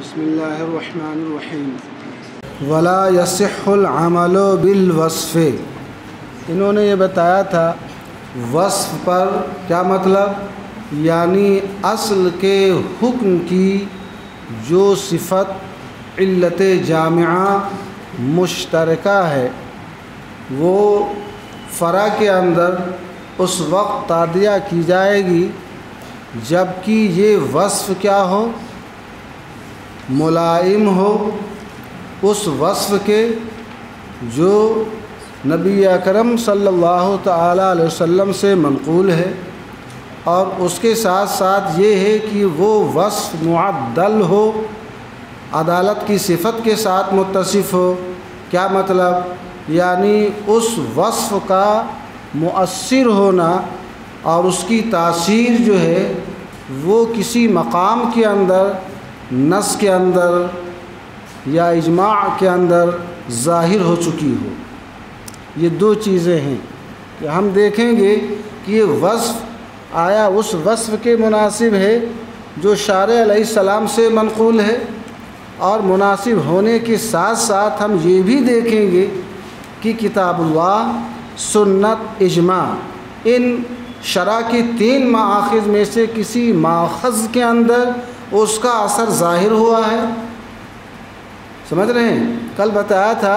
بسم اللہ الرحمن الرحیم ولا یصح العمل بالوصف۔ انہوں نے یہ بتایا تھا وصف پر کیا مطلب، یعنی اصل کے حکم کی جو صفت علت جامعہ مشترکہ ہے وہ فرع کے اندر اس وقت تادیہ کی جائے گی جبکہ یہ وصف کیا ہو، ملائم ہو اس وصف کے جو نبی اکرم صلی اللہ تعالیٰ علیہ وسلم سے منقول ہے، اور اس کے ساتھ ساتھ یہ ہے کہ وہ وصف معدل ہو، عدالت کی صفت کے ساتھ متصف ہو۔ کیا مطلب، یعنی اس وصف کا مؤثر ہونا اور اس کی تاثیر جو ہے وہ کسی مقام کے اندر، نص کے اندر یا اجماع کے اندر ظاہر ہو چکی ہو۔ یہ دو چیزیں ہیں کہ ہم دیکھیں گے کہ یہ وصف آیا اس وصف کے مناسب ہے جو شارع علیہ السلام سے منقول ہے، اور مناسب ہونے کے ساتھ ساتھ ہم یہ بھی دیکھیں گے کہ کتاب اللہ، سنت، اجماع، ان شرع کی 3 مآخذ میں سے کسی ماخذ کے اندر اس کا اثر ظاہر ہوا ہے۔ سمجھ رہے ہیں؟ کل بتایا تھا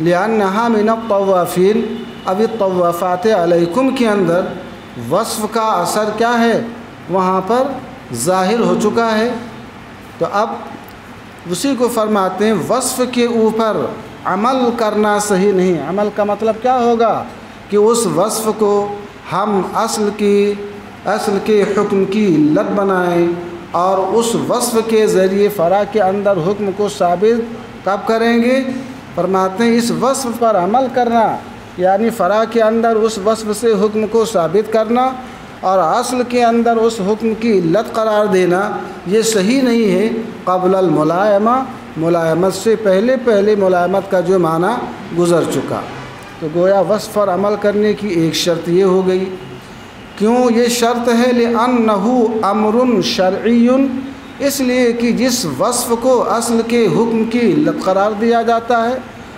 لِأَنَّهَا مِنَ الطَّوَّافِينَ اب الطوافات علیکم کے اندر وصف کا اثر کیا ہے، وہاں پر ظاہر ہو چکا ہے۔ تو اب اسی کو فرماتے ہیں وصف کے اوپر عمل کرنا صحیح نہیں۔ عمل کا مطلب کیا ہوگا کہ اس وصف کو ہم اصل کے حکم کی علت بنائیں اور اس وصف کے ذریعے فرع کے اندر حکم کو ثابت کب کریں گے؟ فرماتے ہیں اس وصف پر عمل کرنا، یعنی فرع کے اندر اس وصف سے حکم کو ثابت کرنا اور اصل کے اندر اس حکم کی علت قرار دینا، یہ صحیح نہیں ہے قبل الملائمہ، ملائمت سے پہلے ملائمت کا جو معنی گزر چکا۔ تو گویا وصف پر عمل کرنے کی ایک شرط یہ ہو گئی۔ کیوں یہ شرط ہے؟ لِأَنَّهُ أَمْرٌ شَرْعِيٌّ، اس لیے کہ جس وصف کو اصل کے حکم کی علت قرار دیا جاتا ہے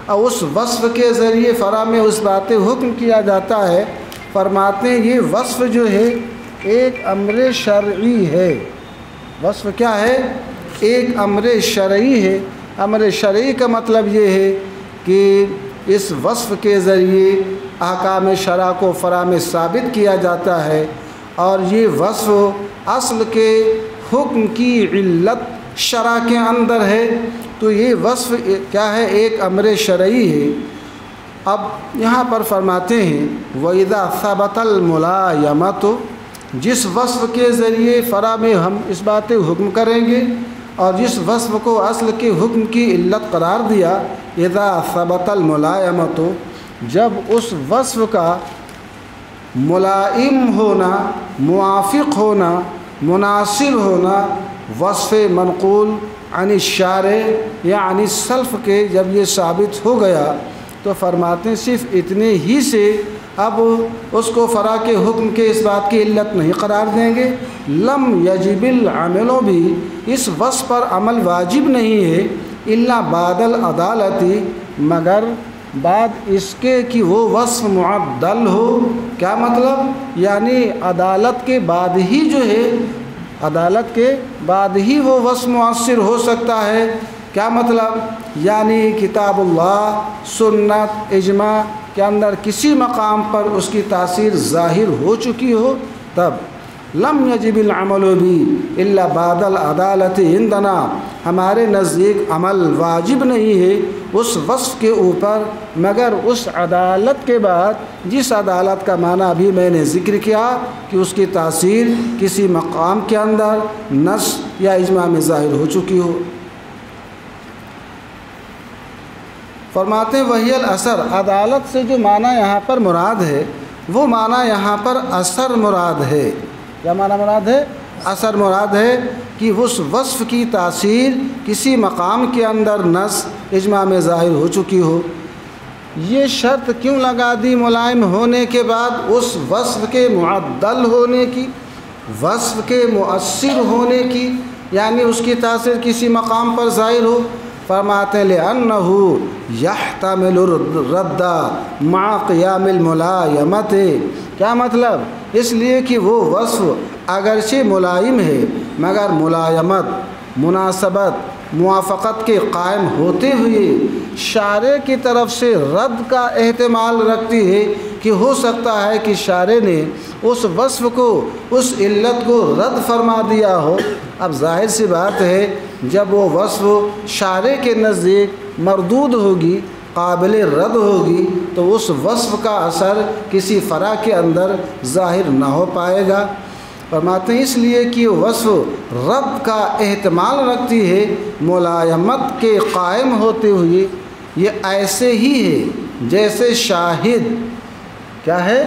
اور اس وصف کے ذریعے فرع میں اس بات حکم کیا جاتا ہے، فرماتے ہیں یہ وصف جو ہے ایک امر شرعی ہے۔ وصف کیا ہے؟ ایک امر شرعی ہے۔ امر شرعی کا مطلب یہ ہے کہ اس وصف کے ذریعے احکام شرع کو فرع میں ثابت کیا جاتا ہے، اور یہ وصف اصل کے حکم کی علت شرع کے اندر ہے، تو یہ وصف کیا ہے؟ ایک امر شرعی ہے۔ اب یہاں پر فرماتے ہیں وَإِذَا ثَبَتَ الْمُلَائِمَةُ، جس وصف کے ذریعے فرع میں ہم اس بات حکم کریں گے اور جس وصف کو اصل کے حکم کی علت قرار دیا، اذا ثبت الملائمۃ، جب اس وصف کا ملائم ہونا، موافق ہونا، مناسب ہونا وصف منقول عن الشارع یا عن السلف کے جب یہ ثابت ہو گیا، تو فرماتے ہیں صرف اتنے ہی سے اب اس کو فرع کے حکم کے اس بات کی علت نہیں قرار دیں گے۔ لم یجب العمل بھی، اس وصف پر عمل واجب نہیں ہے، الا بعد العدالتی، مگر بعد اس کے کہ وہ وصف معدل ہو۔ کیا مطلب؟ یعنی عدالت کے بعد ہی جو ہے، عدالت کے بعد ہی وہ وصف مؤثر ہو سکتا ہے۔ کیا مطلب؟ یعنی کتاب اللہ، سنت، اجماع کے اندر کسی مقام پر اس کی تاثیر ظاہر ہو چکی ہو، تب لم یجب العمل بھی الا بعد العدالت عندنا، ہمارے نزدیک عمل واجب نہیں ہے اس وصف کے اوپر مگر اس عدالت کے بعد، جس عدالت کا معنی ابھی میں نے ذکر کیا کہ اس کی تاثیر کسی مقام کے اندر نص یا اجماع میں ظاہر ہو چکی ہو۔ فرماتے وہی الاثر، عدالت سے جو معنی یہاں پر مراد ہے وہ معنی یہاں پر اثر مراد ہے۔ کیا معنی مراد ہے؟ اثر مراد ہے کہ اس وصف کی تاثیر کسی مقام کے اندر نص اجماع میں ظاہر ہو چکی ہو۔ یہ شرط کیوں لگا دی ملائم ہونے کے بعد؟ اس وصف کے معدل ہونے کی، وصف کے مؤثر ہونے کی، یعنی اس کی تاثیر کسی مقام پر ظاہر ہو؟ فرماتے ہیں لِأَنَّهُ يَحْتَمِلُ الرَّدَّ مَعَ قِيَامِ الْمُلَائَمَةِ، کیا مطلب؟ اس لیے کہ وہ وصف اگرچہ ملائم ہے مگر ملائمت، مناسبت، موافقت کے قائم ہوتے ہوئے شارع کی طرف سے رد کا احتمال رکھتی ہے کہ ہو سکتا ہے کہ شارع نے اس وصف کو، اس علت کو رد فرما دیا ہو۔ اب ظاہر سی بات ہے جب وہ وصف شارع کے نزدیک مردود ہوگی، قابل رد ہوگی، تو اس وصف کا اثر کسی فرع کے اندر ظاہر نہ ہو پائے گا۔ فرماتے ہیں اس لیے کہ وصف رد کا احتمال رکھتی ہے ملائمت کے قائم ہوتے ہوئے۔ یہ ایسے ہی ہے جیسے شاہد، کیا ہے؟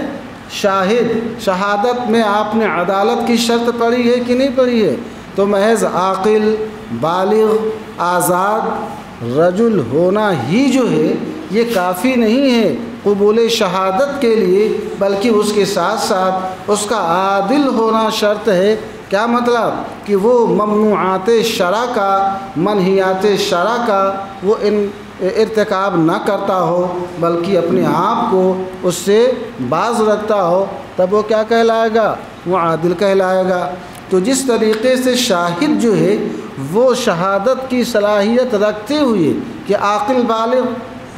شاہد، شہادت میں آپ نے عدالت کی شرط پڑھی ہے کہ نہیں پڑھی ہے؟ تو محض عاقل، بالغ، آزاد رجل ہونا ہی جو ہے یہ کافی نہیں ہے قبول شہادت کے لیے، بلکہ اس کے ساتھ ساتھ اس کا عادل ہونا شرط ہے۔ کیا مطلب؟ کہ وہ ممنوعات شرع کا، منہیات شرع کا وہ ارتکاب نہ کرتا ہو، بلکہ اپنے آپ کو اس سے باز رکھتا ہو، تب وہ کیا کہلائے گا؟ وہ عادل کہلائے گا۔ تو جس طریقے سے شاہد جو ہے وہ شہادت کی صلاحیت رکھتے ہوئے کہ عاقل بالغ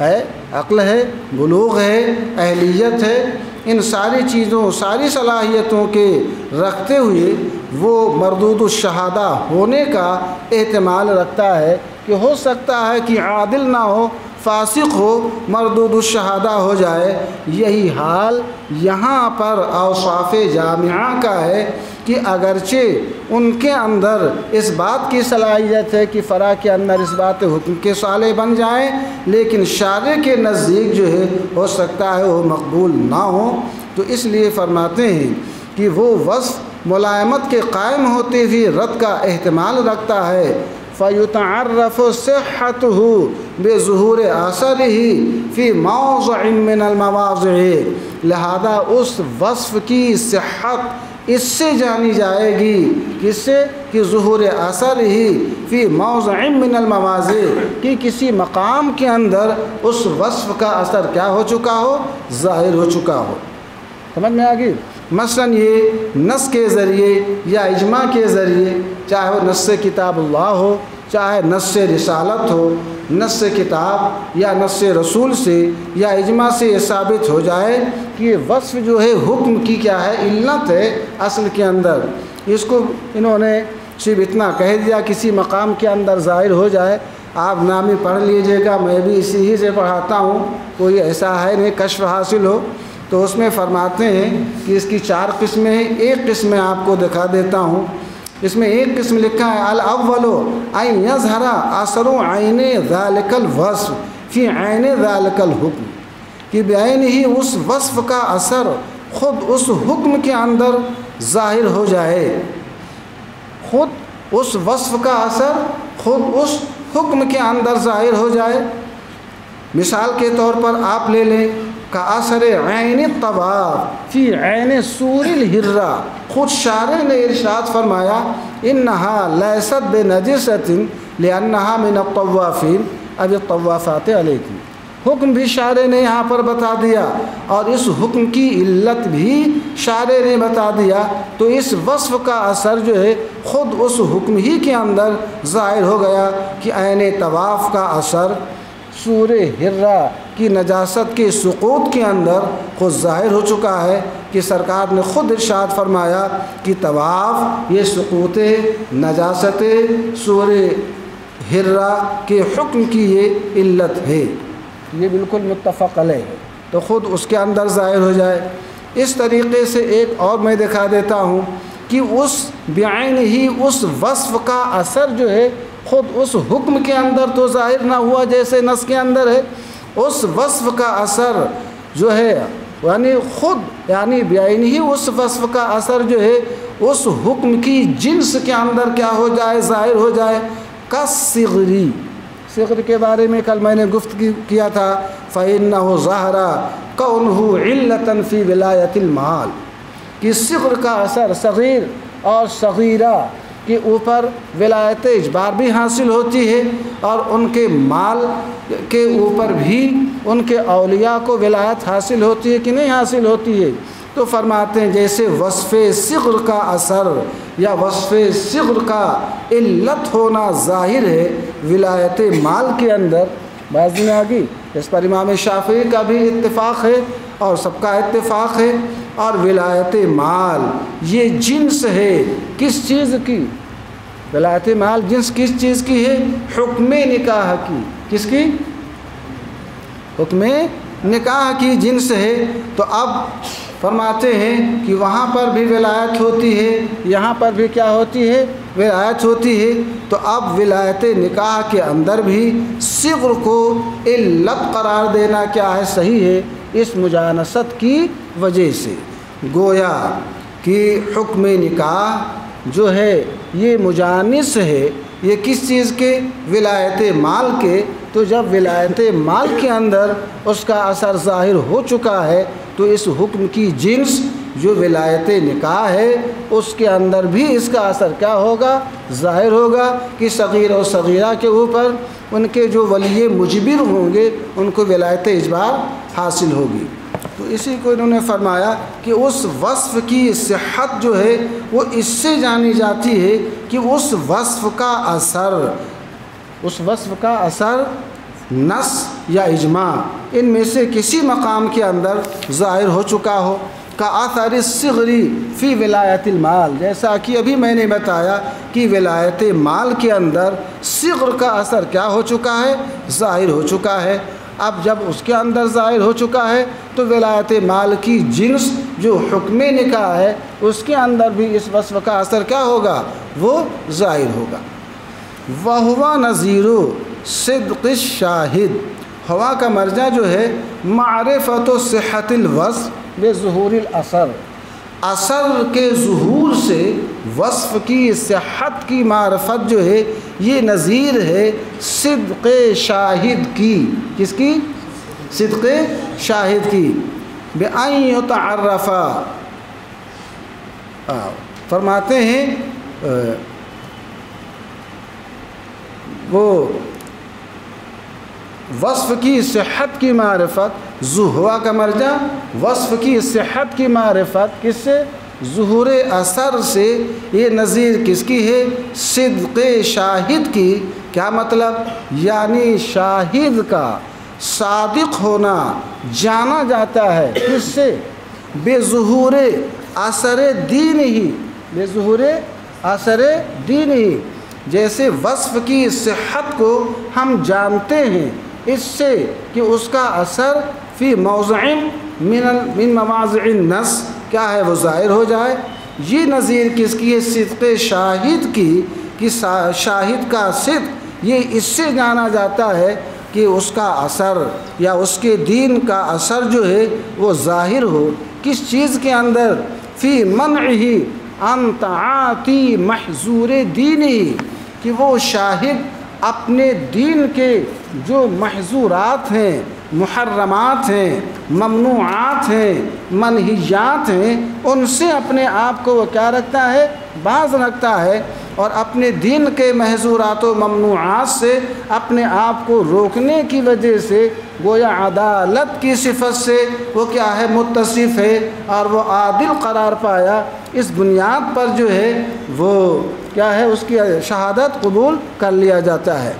ہے، عقل ہے، بلوغ ہے، اہلیت ہے، ان ساری چیزوں، ساری صلاحیتوں کے رکھتے ہوئے وہ مردود الشہادہ ہونے کا احتمال رکھتا ہے کہ ہو سکتا ہے کہ عادل نہ ہو، فاسق ہو، مردود الشہادہ ہو جائے۔ یہی حال یہاں پر اوصاف جامعہ کا ہے کہ اگرچہ ان کے اندر اس بات کی صلاحیت ہے کہ فرع کے اندر اس بات حکم کے صالح بن جائیں، لیکن شارع کے نزدیک جو ہے ہو سکتا ہے وہ مقبول نہ ہو۔ تو اس لیے فرماتے ہیں کہ وہ وصف ملائمت کے قائم ہوتے ہوئے رد کا احتمال رکھتا ہے۔ فَيُتَعَرَّفُ صِحَّتُهُ بِظُهُورِ أَثَرِهِ فِي مَوْضِعٍ مِّنَ الْمَوَاضِعِ، لہذا اس وصف کی صحت اس سے جانی جائے گی، کس سے؟ کہ ظہور اثر ہی فی موضع من المواضع، کہ کسی مقام کے اندر اس وصف کا اثر کیا ہو چکا ہو؟ ظاہر ہو چکا ہو۔ سمجھ میں آگئی؟ مثلاً یہ نص کے ذریعے یا اجماع کے ذریعے، چاہے وہ نص کتاب اللہ ہو، چاہے نص رسالت ہو، نص کتاب یا نص رسول سے یا اجماع سے یہ ثابت ہو جائے کہ یہ وصف جو ہے حکم کی کیا ہے؟ علت ہے اصل کے اندر۔ اس کو انہوں نے صرف اتنا کہہ دیا کسی مقام کے اندر ظاہر ہو جائے۔ آپ نام ہی پڑھ لیجئے گا، میں بھی اسی ہی سے پڑھاتا ہوں، کوئی ایسا ہے نہیں کشف حاصل ہو۔ تو اس میں فرماتے ہیں کہ اس کی 4 قسمیں ہیں۔ ایک قسم میں آپ کو دکھا دیتا ہوں۔ اس میں ایک قسم لکھا ہے الاول ان یظہر اثر عین ذلک الوصف فی عین ذلک الحکم، کہ بعین ہی اس وصف کا اثر خود اس حکم کے اندر ظاہر ہو جائے، خود اس وصف کا اثر خود اس حکم کے اندر ظاہر ہو جائے۔ مثال کے طور پر آپ لے لیں کا اثر عین الطواف فی عین سور الحرہ، خود شارع نے ارشاد فرمایا انہا لیست بنجست لانہا من الطوافین اب الطوافات علیکم، حکم بھی شارع نے یہاں پر بتا دیا اور اس حکم کی علت بھی شارع نے بتا دیا، تو اس وصف کا اثر جو ہے خود اس حکم ہی کے اندر ظاہر ہو گیا کہ عین طواف کا اثر سور حرہ کی نجاست کے سقوط کے اندر خود ظاہر ہو چکا ہے، کہ سرکار نے خود ارشاد فرمایا کہ طواف یہ سقوط نجاست سور حرہ کے حکم کی یہ علت ہے، یہ بالکل متفق علیہ ہے، تو خود اس کے اندر ظاہر ہو جائے۔ اس طریقے سے ایک اور میں دکھا دیتا ہوں کہ اس بعین ہی اس وصف کا اثر جو ہے خود اس حکم کے اندر تو ظاہر نہ ہوا جیسے نص کے اندر ہے، اس وصف کا اثر جو ہے یعنی خود یعنی بعین ہی اس وصف کا اثر جو ہے اس حکم کی جنس کے اندر کیا ہو جائے؟ ظاہر ہو جائے۔ کالصغری، صغر کے بارے میں کل میں نے گفتگو کیا تھا، فإنہ ظہر کونہ علۃ فی ولایۃ المال، کہ صغر کا اثر صغیر اور صغیرہ کے اوپر ولایت اجبار بھی حاصل ہوتی ہے اور ان کے مال کے اوپر بھی ان کے اولیاء کو ولایت حاصل ہوتی ہے کہ نہیں حاصل ہوتی ہے؟ تو فرماتے ہیں جیسے وصف صغر کا اثر یا وصف صغر کا علت ہونا ظاہر ہے ولایت مال کے اندر، بات میں آ گئی، اس پر امام شافعی کا بھی اتفاق ہے اور سب کا اتفاق ہے۔ اور ولایت مال یہ جنس ہے کس چیز کی؟ ولایت مال جنس کس چیز کی ہے؟ حکم نکاح کی۔ کس کی؟ حکم نکاح کی جنس ہے۔ تو اب فرماتے ہیں کہ وہاں پر بھی ولایت ہوتی ہے، یہاں پر بھی کیا ہوتی ہے؟ ولایت ہوتی ہے۔ تو اب ولایت نکاح کے اندر بھی صغر کو علت قرار دینا کیا ہے؟ صحیح ہے، اس مجانست کی وجہ سے۔ گویا کہ حکم نکاح جو ہے یہ مجانس ہے، یہ کس چیز کے؟ ولایت مال کے۔ تو جب ولایت مال کے اندر اس کا اثر ظاہر ہو چکا ہے تو اس حکم کی جنس جو ولایت نکاح ہے اس کے اندر بھی اس کا اثر کیا ہوگا؟ ظاہر ہوگا کہ صغیر و صغیرہ کے اوپر ان کے جو ولی مجبر ہوں گے ان کو ولایت اجبار حاصل ہوگی۔ تو اسی کو انہوں نے فرمایا کہ اس وصف کی صحت جو ہے وہ اس سے جانی جاتی ہے کہ اس وصف کا اثر نص یا اجماع ان میں سے کسی مقام کے اندر ظاہر ہو چکا ہو، کا اثر الصغری فی ولایت المال، جیسا کہ ابھی میں نے بتایا کہ ولایت مال کے اندر صغر کا اثر کیا ہو چکا ہے؟ ظاہر ہو چکا ہے۔ اب جب اس کے اندر ظاہر ہو چکا ہے تو ولایت مال کی جنس جو حکم نکاح ہے اس کے اندر بھی اس وصف کا اثر کیا ہوگا؟ وہ ظاہر ہوگا۔ وَهُوَ نَظِيرُ صِدْقِ الشَّاهِدِ، ہوا کا مرجع جو ہے معرفت و صحت الوصف بظہور الاثر، اثر کے ظہور سے وصف کی صحت کی معرفت جو ہے یہ نظیر ہے صدق شاہد کی۔ کس کی؟ صدق شاہد کی۔ بِأَن يُتَعَرَّفَ، فرماتے ہیں وہ وصف کی صحت کی معرفت، ہوا کا مرجع وصف کی صحت کی معرفت کس سے؟ ظہور اثر سے۔ یہ نظیر کس کی ہے؟ صدق شاہد کی۔ کیا مطلب؟ یعنی شاہد کا صادق ہونا جانا جاتا ہے کس سے؟ بے ظہور اثر دین ہی، بے ظہور اثر دین ہی۔ جیسے وصف کی صحت کو ہم جانتے ہیں اس سے کہ اس کا اثر فی موضع من مواضع النص کیا ہے؟ وہ ظاہر ہو جائے۔ یہ نظیر کس کی ہے؟ صدق شاہد کی، کہ شاہد کا صدق یہ اس سے جانا جاتا ہے کہ اس کا اثر یا اس کے دین کا اثر جو ہے وہ ظاہر ہو۔ کس چیز کے اندر؟ فی منعہ عن تعاطی محظور دینی، کہ وہ شاہد اپنے دین کے جو محظورات ہیں، محرمات ہیں، ممنوعات ہیں، منہیات ہیں، ان سے اپنے آپ کو وہ کیا رکھتا ہے؟ باز رکھتا ہے، اور اپنے دین کے محظورات و ممنوعات سے اپنے آپ کو روکنے کی وجہ سے گویا عدالت کی صفت سے وہ کیا ہے؟ متصف ہے، اور وہ عادل قرار پایا۔ اس بنیاد پر جو ہے وہ کیا ہے؟ اس کی شہادت قبول کر لیا جاتا ہے،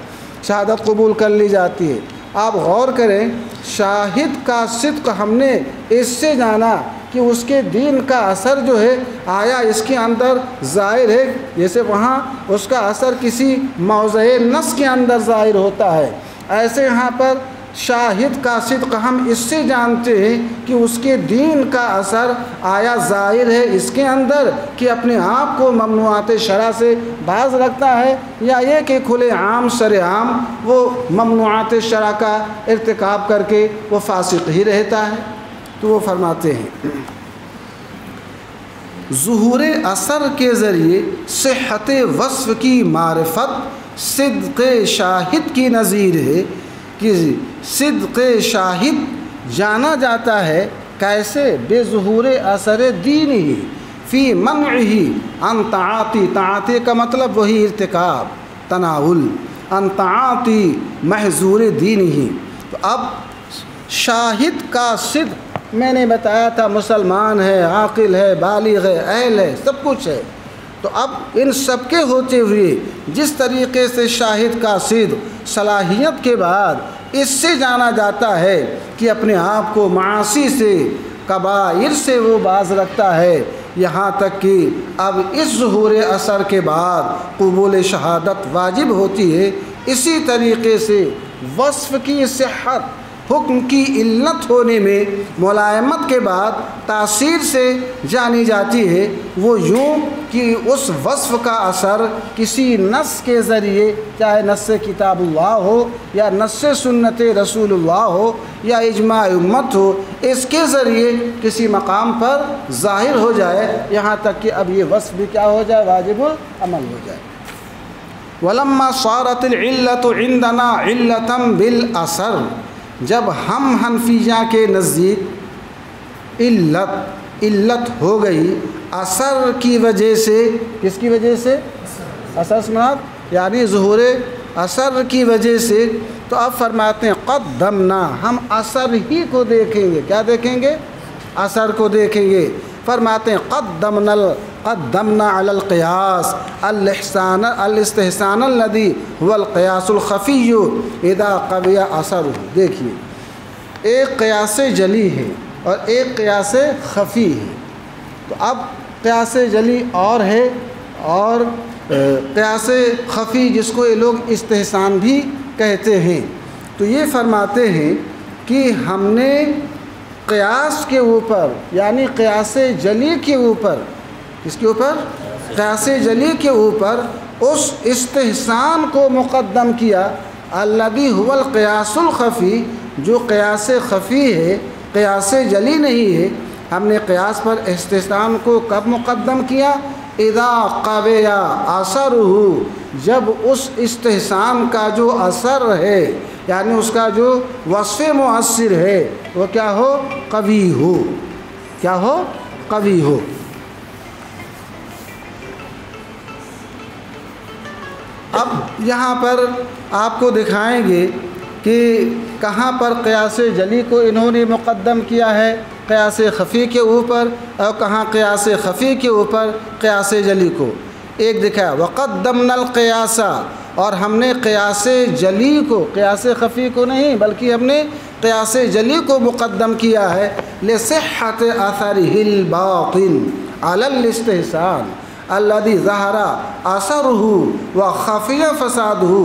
شہادت قبول کر لی جاتی ہے۔ آپ غور کریں، شاہد کا صدق ہم نے اس سے جانا کہ اس کے دین کا اثر جو ہے آیا اس کے اندر ظاہر ہے، جیسے وہاں اس کا اثر کسی موضع نص کے اندر ظاہر ہوتا ہے، ایسے یہاں پر شاہد کا صدق ہم اس سے جانتے ہیں کہ اس کے دین کا اثر آیا ظاہر ہے اس کے اندر کہ اپنے آپ کو ممنوعات شرع سے باز رکھتا ہے، یا یہ کہ کھلے عام سر عام وہ ممنوعات شرع کا ارتکاب کر کے وہ فاسق ہی رہتا ہے۔ تو وہ فرماتے ہیں ظہور اثر کے ذریعے صحت وصف کی معرفت صدق شاہد کی نظیر ہے، کہ صدق شاہد جانا جاتا ہے کیسے؟ بے ظہور اثر دین ہی فی منعہ عن تعاطی، تعاطی کا مطلب وہی ارتکاب، تناول، عن تعاطی محظور دینہ۔ تو اب شاہد کا صدق میں نے بتایا تھا، مسلمان ہے، عاقل ہے، بالغ ہے، اہل ہے، سب کچھ ہے۔ تو اب ان سب کے ہوتے ہوئے جس طریقے سے شاہد کا صدق صلاحیت کے بعد اس سے جانا جاتا ہے کہ اپنے آپ کو معاصی سے، کبائر سے وہ باز رکھتا ہے، یہاں تک کہ اب اس ظہور اثر کے بعد قبول شہادت واجب ہوتی ہے، اسی طریقے سے وصف کی صحت حکم کی علت ہونے میں ملائمت کے بعد تاثیر سے جانی جاتی ہے، وہ یوں کہ اس وصف کا اثر کسی نص کے ذریعے، چاہے نص کتاب اللہ ہو یا نص سنت رسول اللہ ہو یا اجماع امت ہو، اس کے ذریعے کسی مقام پر ظاہر ہو جائے، یہاں تک کہ اب یہ وصف بھی کیا ہو جائے، واجب العمل ہو جائے۔ وَلَمَّا صَارَتِ الْعِلَّةُ عِنْدَنَا عِلَّةً بِالْأَثَرِ، جب ہم حنفیہ کے نزدیک علت ہو گئی اثر کی وجہ سے، کس کی وجہ سے؟ اثر سماعت یعنی ظہور اثر کی وجہ سے، تو اب فرماتے ہیں قدمنا، ہم اثر ہی کو دیکھیں گے۔ کیا دیکھیں گے؟ اثر کو دیکھیں گے۔ فرماتے ہیں قدمنا علی القیاس الاستحسان الذی هو القیاس الخفی اذا قوی اثرہ۔ دیکھیے، ایک قیاس جلی ہے اور ایک قیاس خفی ہے۔ تو اب قیاس جلی اور ہے، اور قیاس خفی جس کو یہ لوگ استحسان بھی کہتے ہیں۔ تو یہ فرماتے ہیں کہ ہم نے قیاس کے اوپر، یعنی قیاس جلی کے اوپر، کس کے اوپر؟ قیاس جلی کے اوپر اس استحسان کو مقدم کیا، الذی هو القیاس الخفی، جو قیاس خفی ہے، قیاس جلی نہیں ہے۔ ہم نے قیاس پر استحسان کو کب مقدم کیا؟ اذا قوی اثرہ، جب اس استحسان کا جو اثر ہے، یعنی اس کا جو وصف مؤثر ہے، وہ کیا ہو؟ قوی ہو۔ کیا ہو؟ قوی ہو۔ اب یہاں پر آپ کو دکھائیں گے کہ کہاں پر قیاس جلی کو انہوں نے مقدم کیا ہے قیاس خفی کے اوپر، اور کہاں قیاس خفی کے اوپر قیاس جلی کو۔ ایک دکھایا وقدمنا القیاس، اور ہم نے قیاس جلی کو، قیاس خفی کو نہیں بلکہ ہم نے قیاس جلی کو مقدم کیا ہے، لصحت اثرہ الباطن علی الاستحسان الذی ظہر اثرہ وخفی فسادہ۔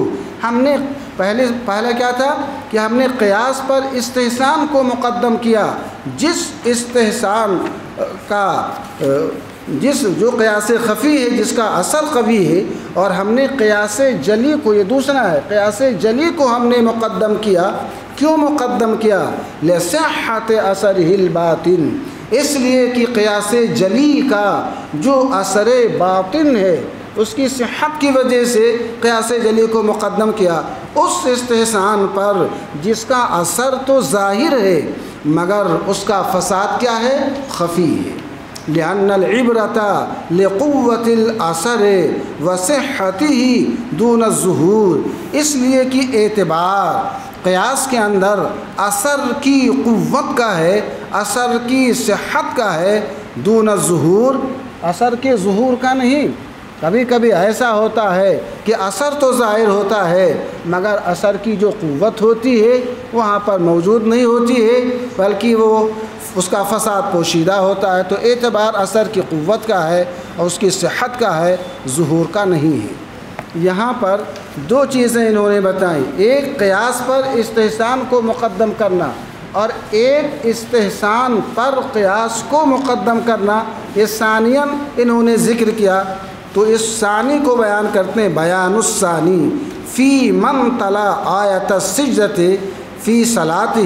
ہم نے پہلے کیا تھا کہ ہم نے قیاس پر استحسان کو مقدم کیا، جس استحسان کا جو قیاس خفی ہے، جس کا اثر قوی ہے، اور ہم نے قیاس جلی کو، یہ دوسرا ہے، قیاس جلی کو ہم نے مقدم کیا۔ کیوں مقدم کیا؟ لصحت اثرہ الباطن، اس لیے کہ قیاس جلی کا جو اثر باطن ہے، اس کی صحت کی وجہ سے قیاس جلی کو مقدم کیا، اس استحسان پر جس کا اثر تو ظاہر ہے مگر اس کا فساد کیا ہے؟ خفی ہے۔ لأن العبرۃ لقوت الاثر وصحتہ دون الظہور، اس لیے کہ اعتبار قیاس کے اندر اثر کی قوت کا ہے، اثر کی صحت کا ہے، دون الظہور، اثر کے ظہور کا نہیں۔ کبھی کبھی ایسا ہوتا ہے کہ اثر تو ظاہر ہوتا ہے مگر اثر کی جو قوت ہوتی ہے وہاں پر موجود نہیں ہوتی ہے، بلکہ وہ اس کا فساد پوشیدہ ہوتا ہے۔ تو اعتبار اثر کی قوت کا ہے اور اس کی صحت کا ہے، ظہور کا نہیں ہے۔ یہاں پر دو چیزیں انہوں نے بتائیں، ایک قیاس پر استحسان کو مقدم کرنا اور ایک استحسان پر قیاس کو مقدم کرنا، یہ ثانیاً انہوں نے ذکر کیا۔ تو اس ثانی کو بیان کرتے ہیں، بیان الثانی فی من تلا آیت السجدۃ فی صلاتہ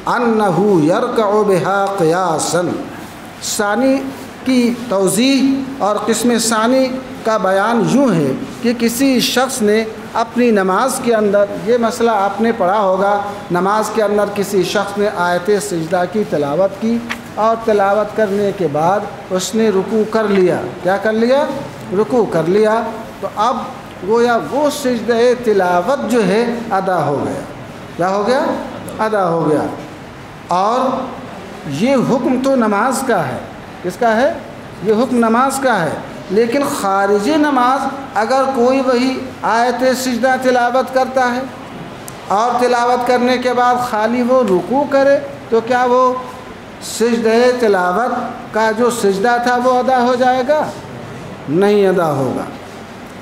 انہ یرکع بہا قیاسا۔ ثانی کی توضیح اور قسم ثانی کا بیان یوں ہے کہ کسی شخص نے اپنی نماز کے اندر، یہ مسئلہ آپ نے پڑھا ہوگا، نماز کے اندر کسی شخص نے آیت سجدہ کی تلاوت کی اور تلاوت کرنے کے بعد اس نے رکوع کر لیا، کیا کر لیا؟ رکوع کر لیا، تو اب گویا وہ سجدہ تلاوت جو ہے ادا ہو گیا، کیا ہو گیا؟ ادا ہو گیا۔ اور یہ حکم تو نماز کا ہے، کس کا ہے؟ یہ حکم نماز کا ہے، لیکن خارج نماز اگر کوئی وہی آیت سجدہ تلاوت کرتا ہے اور تلاوت کرنے کے بعد خالی وہ رکوع کرے تو کیا وہ سجدہ تلاوت کا جو سجدہ تھا وہ ادا ہو جائے گا؟ نہیں ادا ہوگا۔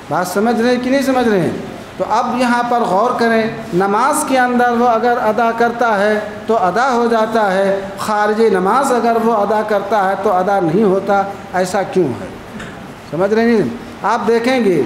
بات سمجھ رہے ہیں کہ نہیں سمجھ رہے ہیں؟ تو اب یہاں پر غور کریں، نماز کے اندر وہ اگر ادا کرتا ہے تو ادا ہو جاتا ہے، خارج نماز اگر وہ ادا کرتا ہے تو ادا نہیں ہوتا، ایسا کیوں ہے؟ سمجھ رہے ہیں؟ آپ دیکھیں گے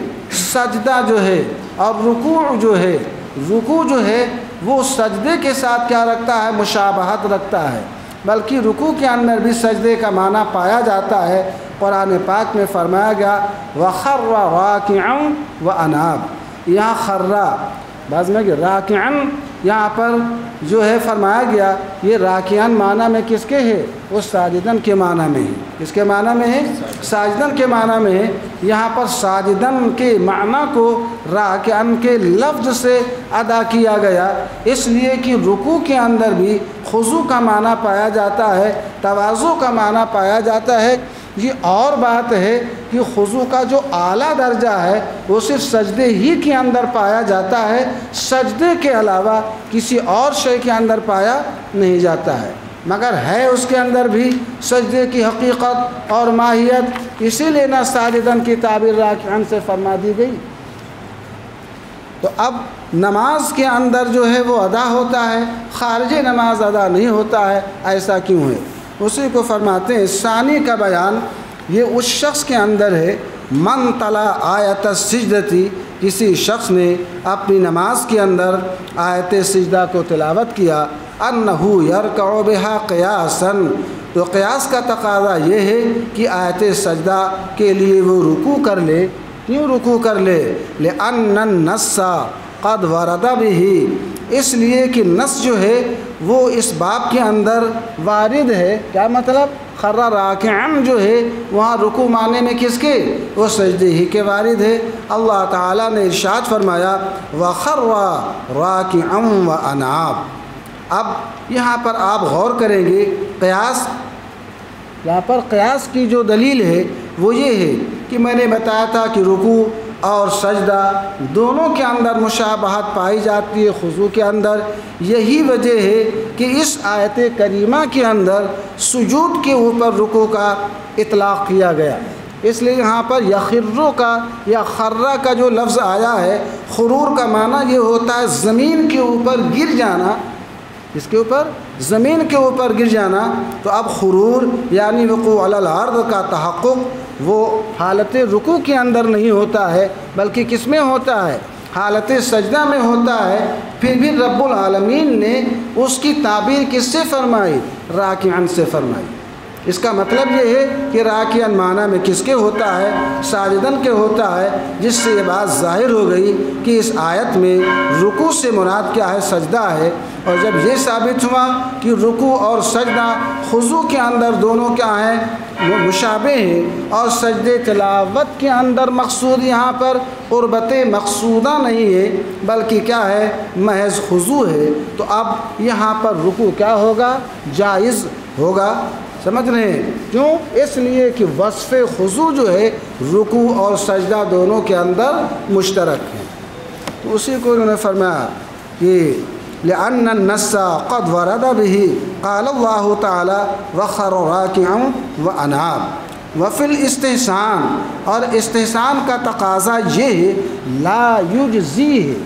سجدہ جو ہے اور رکوع جو ہے وہ سجدے کے ساتھ کیا رکھتا ہے؟ مشابہت رکھتا ہے، بلکہ رکوع کے اندر بھی سجدے کا معنی پایا جاتا ہے۔ قرآن پاک میں فرمایا گیا وَخَرَّ رَاكِعًا وَأَنَابَ، یہاں خرّا بعض میں کہ راکعن یہاں پر جو ہے فرمایا گیا، یہ راکعن معنی میں کس کے ہے؟ وہ ساجدن کے معنی میں ہے۔ کس کے معنی میں ہے؟ ساجدن کے معنی میں ہے۔ یہاں پر ساجدن کے معنی کو راکعن کے لفظ سے ادا کیا گیا، اس لیے کہ رکوع کے اندر بھی خضوع کا معنی پایا جاتا ہے، تواضع کا معنی پایا جاتا ہے۔ یہ اور بات ہے کہ خضوع کا جو اعلیٰ درجہ ہے وہ صرف سجدے ہی کے اندر پایا جاتا ہے، سجدے کے علاوہ کسی اور شے کے اندر پایا نہیں جاتا ہے، مگر ہے اس کے اندر بھی سجدے کی حقیقت اور ماہیت، اسی لیے نہ ساجدن کی تعبیر راکعن سے فرما دی گئی۔ تو اب نماز کے اندر جو ہے وہ ادا ہوتا ہے، خارج نماز ادا نہیں ہوتا ہے، ایسا کیوں ہے؟ اسی کو فرماتے ہیں ثانی کا بیان یہ اس شخص کے اندر ہے من تلا آیت السجدتی، کسی شخص نے اپنی نماز کے اندر آیت سجدہ کو تلاوت کیا، انہو یرکع بہا قیاسا، تو قیاس کا تقاضا یہ ہے کہ آیت سجدہ کے لیے وہ رکوع کر لے۔ کیوں رکوع کر لے؟ لأن النص قد ورد بہ، اس لیے کہ نص جو ہے وہ اس باب کے اندر وارد ہے۔ کیا مطلب؟ خر راکعن جو ہے وہاں رکوع معنی میں کس کے؟ وہ سجدے ہی کے وارد ہے۔ اللہ تعالیٰ نے ارشاد فرمایا وَخَرَّ رَاكِعًا وَأَنَابَ۔ اب یہاں پر آپ غور کریں گے قیاس، یہاں پر قیاس کی جو دلیل ہے وہ یہ ہے کہ میں نے بتایا تھا کہ رکوع اور سجدہ دونوں کے اندر مشابہت پائی جاتی ہے خضوع کے اندر، یہی وجہ ہے کہ اس آیت کریمہ کے اندر سجود کے اوپر رکوع کا اطلاق کیا گیا۔ اس لیے یہاں پر یخرو کا یا خرہ کا جو لفظ آیا ہے، خرور کا معنی یہ ہوتا ہے زمین کے اوپر گر جانا، اس کے اوپر زمین کے اوپر گر جانا۔ تو اب خرور یعنی وقوع علی الارض کا تحقق وہ حالت رکوع کے اندر نہیں ہوتا ہے، بلکہ کس میں ہوتا ہے؟ حالت سجدہ میں ہوتا ہے۔ پھر بھی رب العالمین نے اس کی تعبیر کس سے فرمائی؟ راکعن سے فرمائی۔ اس کا مطلب یہ ہے کہ راکعن معنی میں کس کے ہوتا ہے؟ ساجدن کے ہوتا ہے، جس سے یہ بات ظاہر ہو گئی کہ اس آیت میں رکوع سے مراد کیا ہے؟ سجدہ ہے۔ اور جب یہ ثابت ہوا کہ رکوع اور سجدہ خضوع کے اندر دونوں کیا ہیں؟ وہ مشابہ ہیں، اور سجدے تلاوت کے اندر مقصود یہاں پر قربت مقصودہ نہیں ہے بلکہ کیا ہے؟ محض خضوع ہے، تو اب یہاں پر رکوع کیا ہوگا؟ جائز ہوگا۔ سمجھ رہے ہیں؟ کیوں؟ اس لیے کہ وصف خضوع جو ہے رکوع اور سجدہ دونوں کے اندر مشترک ہے۔ تو اسی کو انہوں نے فرمایا کہ لأن النص قد ورد به قال الله تعالی وخر راکعا واناب۔ وفی الاستحسان، اور استحسان کا تقاضا یہ ہے لا یجزی ہے۔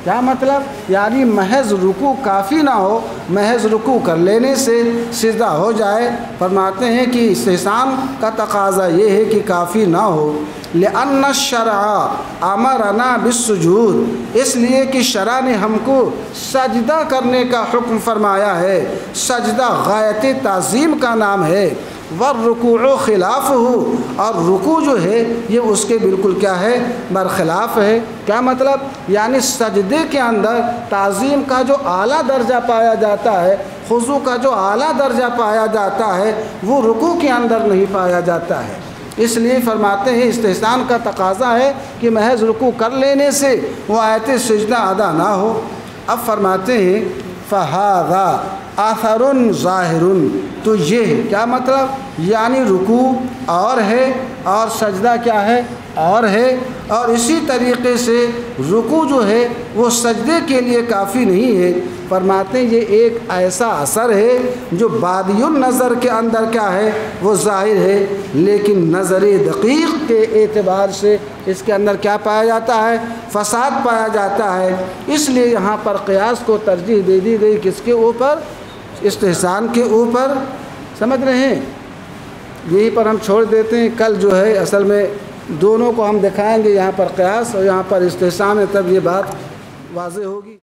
کیا مطلب؟ یعنی محض رکوع کافی نہ ہو، محض رکوع کر لینے سے سجدہ ہو جائے۔ فرماتے ہیں کہ استحسان کا تقاضا یہ ہے کہ کافی نہ ہو، لأن الشرع امرنا بالسجود، اس لیے کہ شرع نے ہم کو سجدہ کرنے کا حکم فرمایا ہے۔ سجدہ غایت تعظیم کا نام ہے۔ والرکوع خلافہ، اور رکوع جو ہے یہ اس کے بالکل کیا ہے، برخلاف ہے۔ کیا مطلب؟ یعنی سجدے کے اندر تعظیم کا جو اعلیٰ درجہ پایا جاتا ہے، خضوع کا جو اعلیٰ درجہ پایا جاتا ہے، وہ رکوع کے اندر نہیں پایا جاتا ہے۔ اس لیے فرماتے ہیں استحسان کا تقاضا ہے کہ محض رکوع کر لینے سے وہ آیت سجدہ ادا نہ ہو۔ اب فرماتے ہیں فَهَذَا اثر ظاہر، تو یہ کیا مطلب؟ یعنی رکوع اور ہے اور سجدہ کیا ہے، اور ہے، اور اسی طریقے سے رکوع جو ہے وہ سجدے کے لیے کافی نہیں ہے۔ فرماتے ہیں یہ ایک ایسا اثر ہے جو بادی النظر کے اندر کیا ہے، وہ ظاہر ہے، لیکن نظر دقیق کے اعتبار سے اس کے اندر کیا پایا جاتا ہے، فساد پایا جاتا ہے۔ اس لیے یہاں پر قیاس کو ترجیح دے دی گئی، کس کے اوپر؟ استحسان کے اوپر۔ سمجھ رہے ہیں؟ یہیں پر ہم چھوڑ دیتے ہیں، کل جو ہے اصل میں دونوں کو ہم دکھائیں گے، یہاں پر قیاس اور یہاں پر استحسان ہے، تب یہ بات واضح ہوگی۔